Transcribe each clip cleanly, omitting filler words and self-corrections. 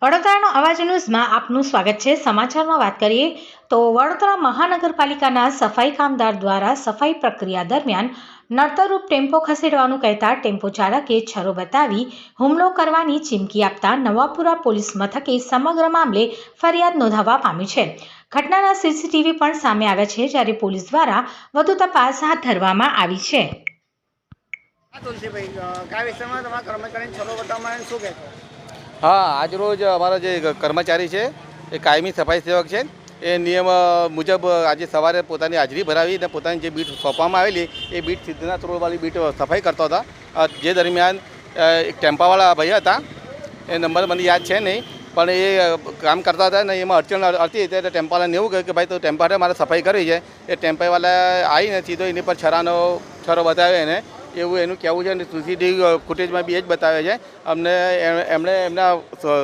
વડોદરાનો અવાજ ન્યૂઝમાં આપનું સ્વાગત છે। સમાચારમાં વાત કરીએ તો વડોદરા મહાનગરપાલિકાના સફાઈ કામદાર દ્વારા સફાઈ પ્રક્રિયા દરમિયાન નડતરરૂપ ટેમ્પો ખસેડવાનું કહેતા ટેમ્પો ચાલકે છરો બતાવી હુમલો કરવાની ચીમકી આપતા નવાપુરા પોલીસ મથકે સમગ્ર મામલે ફરિયાદ નોંધાવવા પામી છે। ઘટનાના સીસીટીવી પણ સામે આવ્યા છે, જ્યારે પોલીસ દ્વારા વધુ તપાસ હાથ ધરવામાં આવી છે। हाँ, आज रोज अमरा जो कर्मचारी है ये कायमी सफाई सेवक है। ये नियम मुजब आज सवारे पोतानी हाजरी भरावी ने पोतानी जे बीट सोंपवामां आवेली ए बीट सिद्धनाथ रोड वाली बीट सफाई करता था। जे दरमियान एक टेम्पावाळा भाई था, ए नंबर મને याद है नहीं, पण ये काम करता था ने एमां अड़चण હતી ત્યારે ટેમ્પાવાળાને એવું કહ્યું કે ભાઈ તો ટેમ્પાવાળા મારે સફાઈ કરવી છે। એ ટેમ્પાવાળા આવીને સીધો એની પર છરો બતાવ્યો એને એવું એનું કહેવું છે અને સીસીટીવી ફૂટેજમાં બી એ જ બતાવે છે। અમને એમણે એમના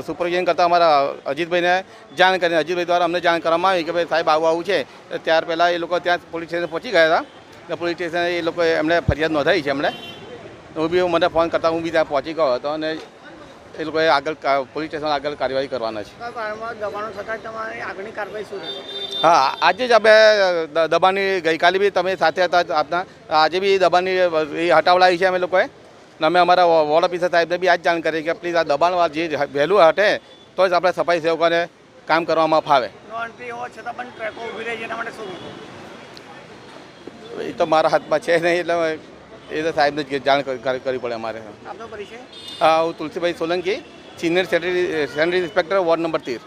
સુપરવિઝન કરતાં અમારા અજીતભાઈને જાણ કરીને અજીતભાઈ દ્વારા અમને જાણ કરવામાં આવી કે ભાઈ સાહેબ આવું છે। ત્યાર પહેલાં એ લોકો ત્યાં પોલીસ સ્ટેશન પહોંચી ગયા હતા ને પોલીસ સ્ટેશન એ લોકો એમણે ફરિયાદ નોંધાવી છે। એમણે હું બી મને ફોન કરતાં હું બી ત્યાં પહોંચી ગયો હતો અને એ લોકોએ આગળ પોલીસ સ્ટેશન આગળ કાર્યવાહી કરવાના છે। હા, આજે જ આપણે દબાણની ગઈકાલે બી તમે સાથે હતા આપના, આજે બી દબાણની હટાવડાવી છે અમે લોકોએ। અમે અમારા વોર્ડ ઓફિસર સાહેબને બી આ જ જાણ કરી કે પ્લીઝ આ દબાણ જે વહેલું હટે તો જ આપણે સફાઈ સેવકોને કામ કરવામાં ફાવે। એ તો મારા હાથમાં છે નહીં, એટલે એ તો સાહેબને જ જાણ કરવી પડે અમારે। હા, હું Tulsibhai Solanki, senior sanitary inspector, ward number 13।